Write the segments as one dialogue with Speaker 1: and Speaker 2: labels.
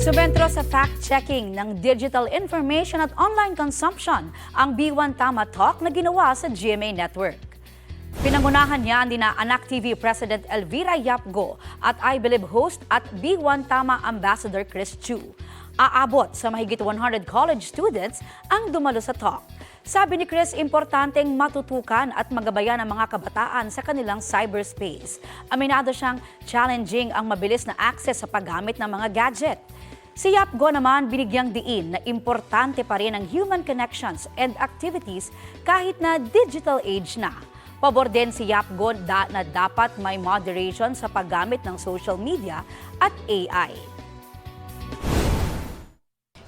Speaker 1: Subentro sa fact-checking ng digital information at online consumption ang B1 Tama Talk na ginawa sa GMA Network. Pinangunahan niya ang Anak TV President Elvira Yapgo at I Believe host at B1 Tama Ambassador Chris Chu. Aabot sa mahigit 100 college students ang dumalo sa talk. Sabi ni Chris, importanteng matutukan at magabayan ang mga kabataan sa kanilang cyberspace. Aminado siyang challenging ang mabilis na access sa paggamit ng mga gadget. Si Yapgo naman binigyang diin na importante pa rin ang human connections and activities kahit na digital age na. Pabor din si Yapgo na dapat may moderation sa paggamit ng social media at AI.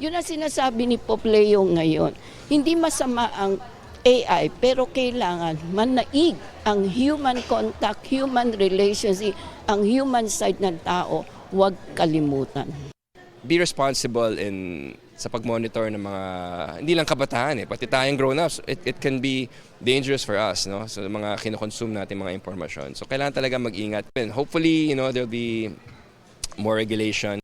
Speaker 2: Yun ang sinasabi ni Pope Leo ngayon. Hindi masama ang AI, pero kailangan manaig ang human contact, human relationship, ang human side ng tao, huwag kalimutan.
Speaker 3: Be responsible sa pag-monitor ng mga, hindi lang kabataan pati tayong grown-ups. It can be dangerous for us, no? So mga kinokonsume natin mga impormasyon. So kailangan talaga mag-ingat. And hopefully, there'll be more regulation.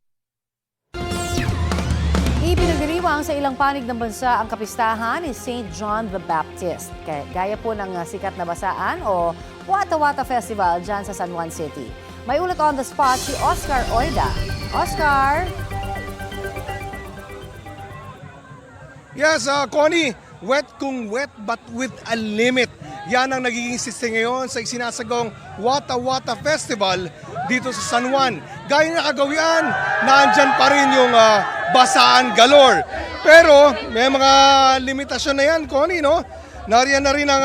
Speaker 4: Ipinagdiriwang sa ilang panig ng bansa ang kapistahan ni St. John the Baptist. Gaya po ng sikat na basaan o Wata Wata Festival dyan sa San Juan City. May ulat on the spot si Oscar Oida. Oscar!
Speaker 5: Yes, Connie, wet kung wet but with a limit. Yan ang nagiging siste ngayon sa isinasagong Wata Wata Festival dito sa San Juan. Gaya na kagawian, nandyan pa rin yung basaan galore. Pero may mga limitasyon na yan, Connie, no? Nariyan na rin ang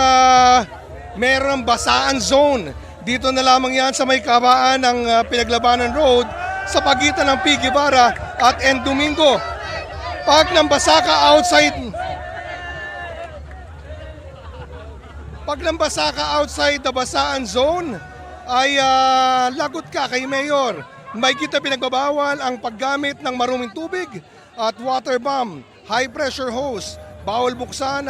Speaker 5: mayroong basaan zone. Dito na lamang yan sa may kabaan ng Pinaglabanan Road sa pagitan ng P. Guevara at N. Domingo. Pag nambasa ka outside the basaan zone, ay lagot ka kay Mayor. May kita pinagbabawal ang paggamit ng maruming tubig at water bomb, high pressure hose. Bawal buksan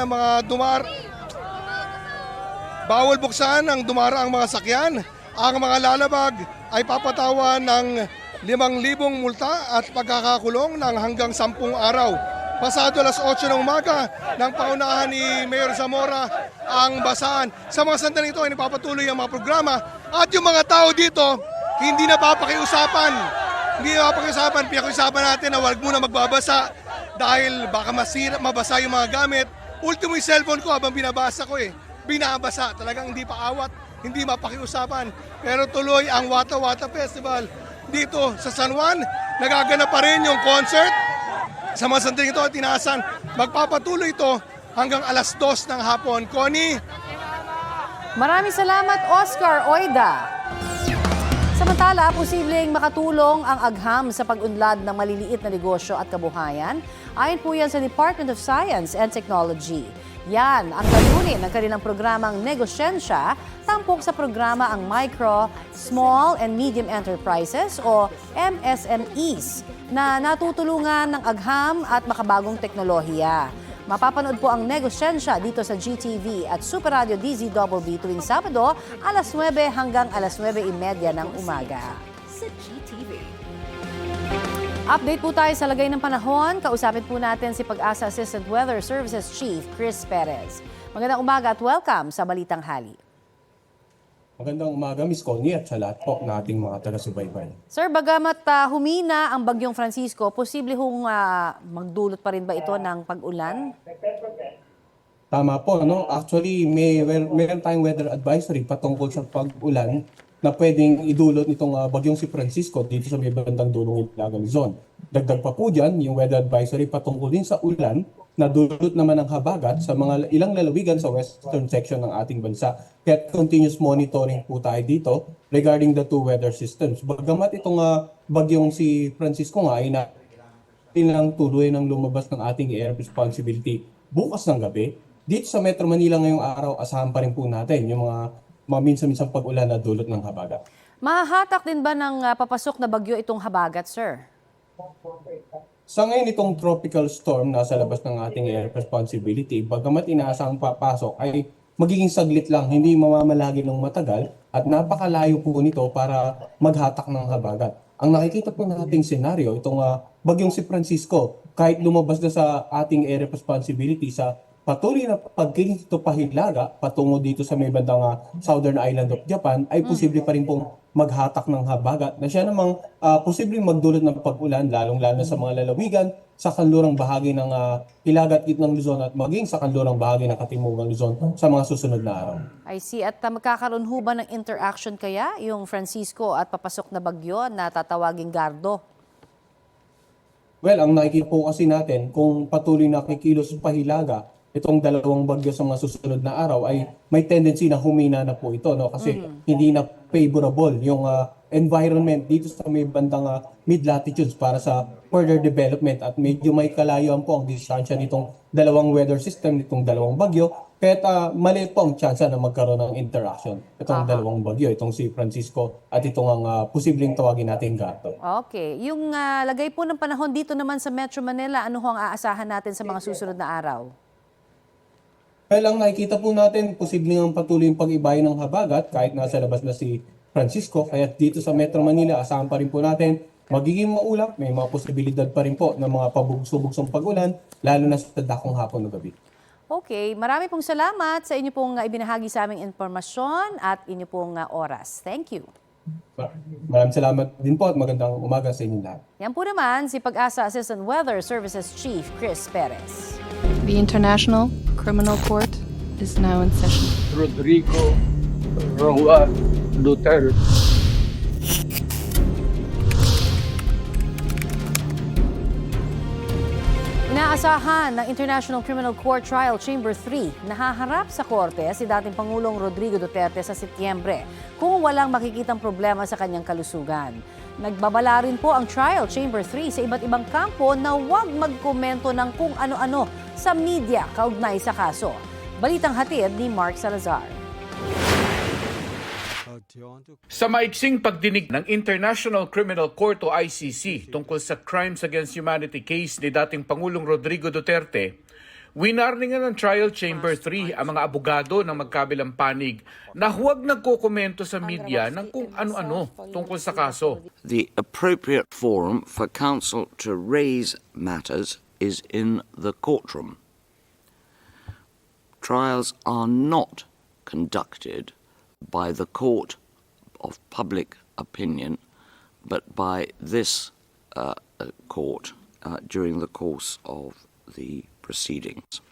Speaker 5: ang dumaraang mga sakyan. Ang mga lalabag ay papatawan ng 5,000 multa at pagkakakulong ng hanggang 10 araw. Pasado alas 8 ng umaga nang paunahan ni Mayor Zamora ang basaan. Sa mga sandaling ito ay napapatuloy ang mga programa at yung mga tao dito hindi na papakiusapan. Pinakiusapan natin na huwag muna magbabasa dahil baka mabasa yung mga gamit. Ultimo yung cellphone ko habang binabasa ko binabasa. Talagang hindi pa awat, hindi mapakiusapan. Pero tuloy ang Wata Wata Festival dito sa San Juan. Nagaganap pa rin yung concert. Sa mga sandaling ito at tinaasan, magpapatuloy ito hanggang alas 2 ng hapon. Connie?
Speaker 4: Maraming salamat, Oscar Oida. Samantala, posibleng makatulong ang agham sa pag-unlad ng maliliit na negosyo at kabuhayan. Ayon po yan sa Department of Science and Technology. Yan ang layunin ng kanilang programang Negosyensya, tampok sa programa ang Micro, Small and Medium Enterprises o MSMEs na natutulungan ng agham at makabagong teknolohiya. Mapapanood po ang Negosyensya dito sa GTV at Super Radio DZBB tuwing Sabado, alas 9 hanggang alas 9:30 ng umaga. Sa GTV. Update po tayo sa lagay ng panahon. Kausapin po natin si Pag-asa Assistant Weather Services Chief Chris Perez. Magandang umaga at welcome sa Balitang Hali.
Speaker 6: Magandang umaga, Ms. Connie, at sa lahat po ng ating mga taga-subaybay.
Speaker 4: Sir, bagamat humina ang Bagyong Francisco, posible hong magdulot pa rin ba ito ng pag-ulan?
Speaker 6: Tama po, no? Actually, meron tayong weather advisory patungkol sa pag-ulan na pwedeng idulot nitong Bagyong si Francisco dito sa may bandang dulong Ilagan Zone. Dagdag pa po dyan, yung weather advisory patungkol din sa ulan na dulot naman ng habagat sa mga ilang lalawigan sa western section ng ating bansa. Kaya continuous monitoring po tayo dito regarding the two weather systems. Bagamat itong Bagyong si Francisco nga ay lang tuloy ng lumabas ng ating air responsibility bukas ng gabi, dito sa Metro Manila ngayong araw, asahan pa rin po natin yung mga minsan-minsang pag-ulan na dulot ng habagat.
Speaker 4: Mahahatak din ba ng papasok na bagyo itong habagat, sir?
Speaker 6: Sa ngayon itong tropical storm nasa labas ng ating air responsibility, bagamat inaasang papasok ay magiging saglit lang, hindi mamamalagi ng matagal at napakalayo po nito para maghatak ng habagat. ang nakikita po nating senaryo, itong bagyong si Francisco, kahit lumabas na sa ating area of responsibility sa patuloy na pagkilos ito pahilaga patungo dito sa may bandang Southern Island of Japan, ay posible pa rin pong maghatak ng habagat na siya namang posibleng magdulot ng pag-ulan, lalong-lalo na sa mga lalawigan, sa kanlurang bahagi ng hilagat gitnang Luzon at maging sa kanlurang bahagi ng katimugang Luzon sa mga susunod na araw.
Speaker 4: I see. At magkakaroon ho ba ng interaction kaya yung Francisco at papasok na bagyo na tatawaging Gardo?
Speaker 6: Well, ang nakikita po kasi natin, kung patuloy na kikilos pahilaga, itong dalawang bagyo sa mga susunod na araw ay may tendency na humina na po ito, no? Kasi hindi na favorable yung environment dito sa may bandang mid-latitudes para sa further development at medyo may kalayuan po ang distansya nitong dalawang weather system, nitong dalawang bagyo. Kaya maliit po ang tsansa na magkaroon ng interaction itong dalawang bagyo, itong si Francisco at itong ang posibleng tawagin natin Gato.
Speaker 4: Okay. Yung lagay po ng panahon dito naman sa Metro Manila, ano ho ang aasahan natin sa mga susunod na araw?
Speaker 6: Well, ang nakikita po natin, posibleng ang patuloy yung pag-ibay ng habagat kahit nasa labas na si Francisco. Kaya dito sa Metro Manila, asahan pa rin po natin magiging maulap. May mga posibilidad pa rin po ng mga pabugsong pag-ulan, lalo na sa dakong hapon o gabi.
Speaker 4: Okay. Marami pong salamat sa inyo pong ibinahagi sa aming informasyon at inyo pong oras. Thank you.
Speaker 6: Maraming salamat din po at magandang umaga sa inyo lahat.
Speaker 4: Yan po naman si Pag-asa Assistant Weather Services Chief Chris Perez.
Speaker 7: The International Criminal Court is now in session.
Speaker 8: Rodrigo Roa Duterte.
Speaker 4: Inaasahan ng International Criminal Court Trial Chamber 3 na haharap sa korte si dating Pangulong Rodrigo Duterte sa Setyembre kung walang makikitang problema sa kanyang kalusugan. Nagbabala rin po ang Trial Chamber 3 sa iba't ibang kampo na huwag magkomento ng kung ano-ano sa media kaugnay sa kaso. Balitang hatid ni Mark Salazar.
Speaker 9: Sa maiksing pagdinig ng International Criminal Court o ICC tungkol sa Crimes Against Humanity case ni dating Pangulong Rodrigo Duterte, winarningan ng Trial Chamber 3 ang mga abogado ng magkabilang panig na huwag nagkokomento sa media ng kung ano-ano tungkol sa kaso.
Speaker 10: The appropriate forum for counsel to raise matters is in the courtroom. Trials are not conducted by the court of public opinion, but by this court during the course of the proceedings.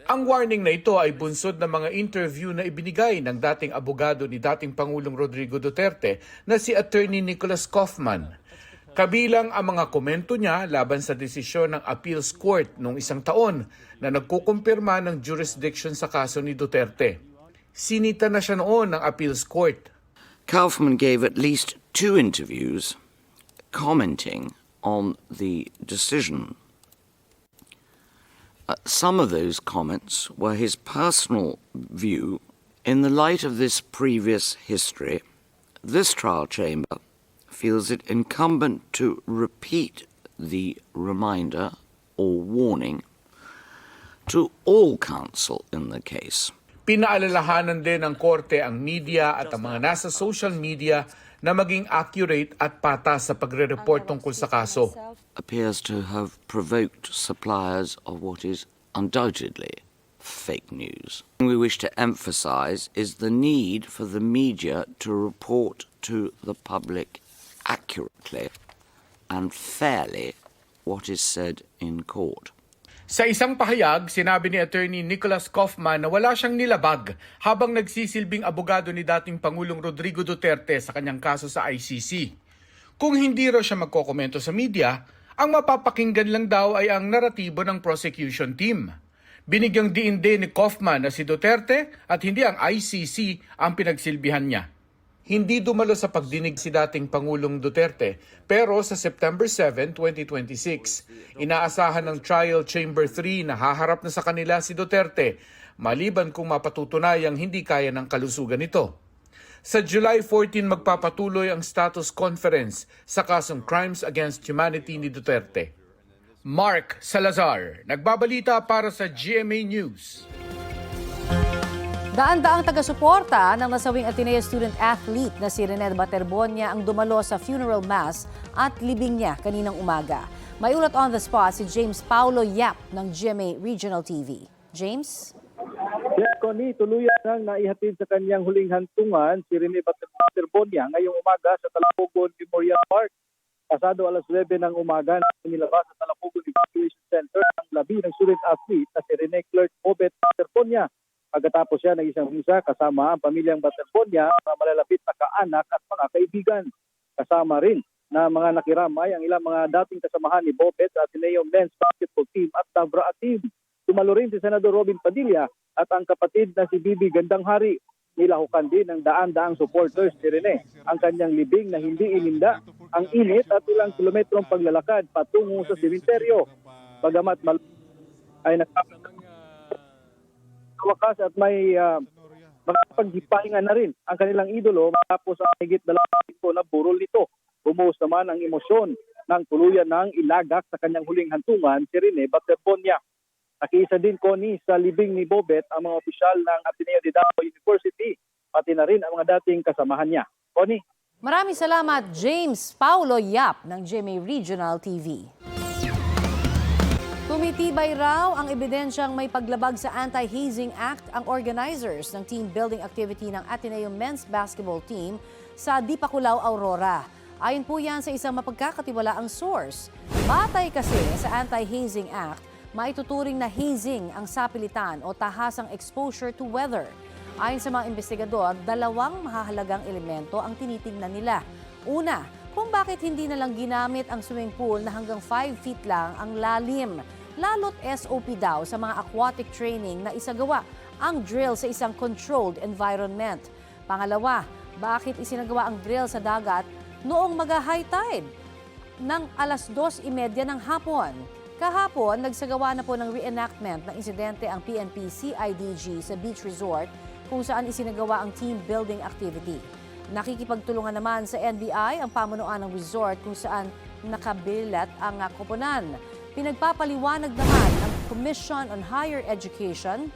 Speaker 9: Ang warning na ito ay bunsod ng mga interview na ibinigay ng dating abogado ni dating Pangulong Rodrigo Duterte na si Attorney Nicholas Kaufman. Kabilang ang mga komento niya laban sa desisyon ng Appeals Court noong isang taon na nagkukumpirma ng jurisdiction sa kaso ni Duterte. Sinita na siya noon ng Appeals Court.
Speaker 10: Kaufman gave at least 2 interviews commenting on the decision. Some of those comments were his personal view. In the light of this previous history, this trial chamber feels it incumbent to repeat the reminder or warning to all counsel in the case.
Speaker 9: Pinaalalahanan din ng korte ang media at ang mga nasa social media na maging accurate at patas sa pagre-report tungkol sa kaso.
Speaker 10: Appears to have provoked suppliers of what is undoubtedly fake news. We wish to emphasize is the need for the media to report to the public accurately and fairly what is said in court.
Speaker 9: Sa isang pahayag, sinabi ni Attorney Nicholas Kaufman na wala siyang nilabag habang nagsisilbing abogado ni dating Pangulong Rodrigo Duterte sa kanyang kaso sa ICC. Kung hindi raw siya magkokomento sa media, ang mapapakinggan lang daw ay ang naratibo ng prosecution team. Binigyang diin din ni Kaufman na si Duterte at hindi ang ICC ang pinagsilbihan niya. Hindi dumalo sa pagdinig si dating Pangulong Duterte, pero sa September 7, 2026, inaasahan ng Trial Chamber 3 na haharap na sa kanila si Duterte, maliban kung mapatutunayang hindi kaya ng kalusugan nito. Sa July 14 magpapatuloy ang status conference sa kasong Crimes Against Humanity ni Duterte. Mark Salazar, nagbabalita para sa GMA News.
Speaker 4: Daan-daang taga-suporta ng nasawing Ateneo student-athlete na si Rene Baterbonia ang dumalo sa funeral mass at libing niya kaninang umaga. May ulat on the spot si James Paulo Yap ng GMA Regional TV. James?
Speaker 11: Yes, Connie, tuluyan nang naihatid sa kanyang huling hantungan si Rene Baterbonia ngayong umaga sa Talapogon Memorial Park. Pasado alas 9 ng umaga na nilabas sa Talapogon Evacuation Center ang labi ng student-athlete na si Rene Clerk Obet Baterbonia. Pagkatapos siya ng isang misa kasama ang pamilyang Baterbonia, mga malalapit na kaanak at mga kaibigan. Kasama rin na mga nakiramay ang ilang mga dating kasamahan ni Bobet sa Ateneo Men's Basketball Team at Tabra Team. Tumalo rin si Senador Robin Padilla at ang kapatid na si Bibi Gandanghari. Nilahukan din ng daan-daang supporters si Rene ang kanyang libing na hindi ininda ang init at ilang kilometrong paglalakad patungo sa sementeryo. Bagamat ay wakas at may makapaghipahinga na rin ang kanilang idolo matapos ang higit 2 linggo na burol nito. Bumuhos naman ang emosyon ng tuluyan ng ilagak sa kanyang huling hantungan si Rene Baterbonia. Nakiisa din, Connie, sa libing ni Bobet ang mga opisyal ng Ateneo de Davao University, pati na rin ang mga dating kasamahan niya. Connie?
Speaker 4: Maraming salamat, James Paulo Yap ng GMA Regional TV. Tumitibay raw ang ebidensyang may paglabag sa Anti-Hazing Act ang organizers ng team building activity ng Ateneo Men's Basketball Team sa Dipakulaw, Aurora. Ayon po yan sa isang mapagkakatiwalaang source. Batay kasi sa Anti-Hazing Act, maituturing na hazing ang sapilitan o tahasang exposure to weather. Ayon sa mga investigador, 2 mahahalagang elemento ang tinitingnan nila. Una, kung bakit hindi na lang ginamit ang swimming pool na hanggang 5 feet lang ang lalim. Lalo't SOP daw sa mga aquatic training na isagawa ang drill sa isang controlled environment. Pangalawa, bakit isinagawa ang drill sa dagat noong mag-high tide ng alas 2:30 ng hapon? Kahapon, nagsagawa na po ng reenactment ng insidente ang PNP CIDG sa beach resort kung saan isinagawa ang team building activity. Nakikipagtulungan naman sa NBI ang pamunuan ng resort kung saan nakabilat ang koponan. Pinagpapaliwanag naman ng Commission on Higher Education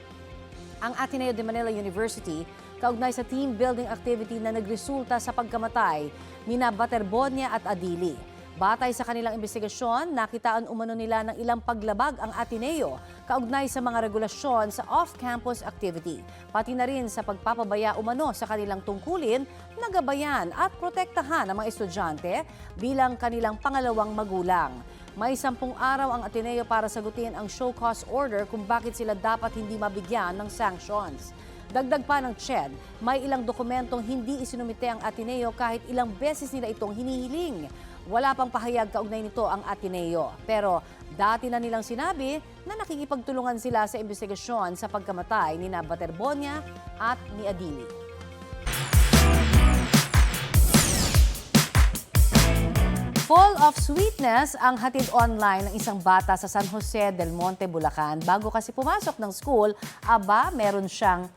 Speaker 4: ang Ateneo de Manila University kaugnay sa team building activity na nagresulta sa pagkamatay nina Baterbonia at Adili. Batay sa kanilang investigasyon, nakitaan umano nila ng ilang paglabag ang Ateneo kaugnay sa mga regulasyon sa off-campus activity, pati na rin sa pagpapabaya umano sa kanilang tungkulin na gabayan at protektahan ang mga estudyante bilang kanilang pangalawang magulang. May 10 araw ang Ateneo para sagutin ang show cause order kung bakit sila dapat hindi mabigyan ng sanctions. Dagdag pa ng CHED, may ilang dokumentong hindi isinumite ang Ateneo kahit ilang beses nila itong hinihiling. Wala pang pahayag kaugnay nito ang Ateneo. Pero dati na nilang sinabi na nakikipagtulungan sila sa investigasyon sa pagkamatay ni Baterbonia at ni Adili. Full of sweetness ang hatid online ng isang bata sa San Jose del Monte, Bulacan. Bago kasi pumasok ng school, meron siyang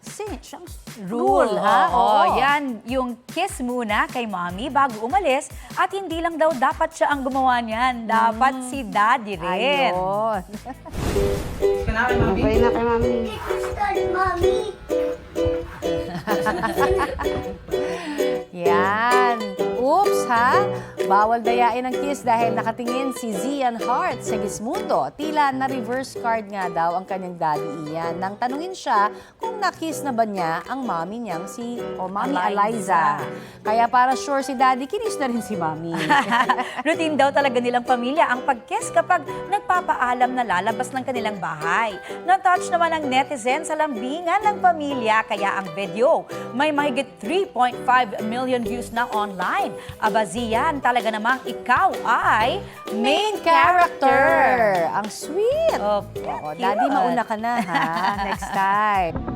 Speaker 4: rule, ha?
Speaker 1: Oo, yan. Yung kiss muna kay mommy bago umalis at hindi lang daw dapat siya ang gumawa niyan. Dapat si daddy rin.
Speaker 4: Ayun.
Speaker 12: Okay na kay mami.
Speaker 4: Yan. Oops, ha? Bawal dayain ang kiss dahil nakatingin si Zian Hart sa Gismundo. Tila na-reverse card nga daw ang kanyang daddy Ian. Nang tanungin siya kung na-kiss na ba niya ang mommy niyang mommy Eliza. Kaya para sure si daddy, kinis na rin si mommy.
Speaker 1: Routine daw talaga nilang pamilya ang pag-kiss kapag nagpapaalam na lalabas ng kanilang bahay. Na-touch naman ang netizen sa lambingan ng pamilya kaya ang video may mahigit 3.5 million views na online. Abaziyan, talaga namang ikaw ay
Speaker 4: Main character. Ang sweet.
Speaker 1: Oh,
Speaker 4: Daddy, mauna ka na, ha? Next time.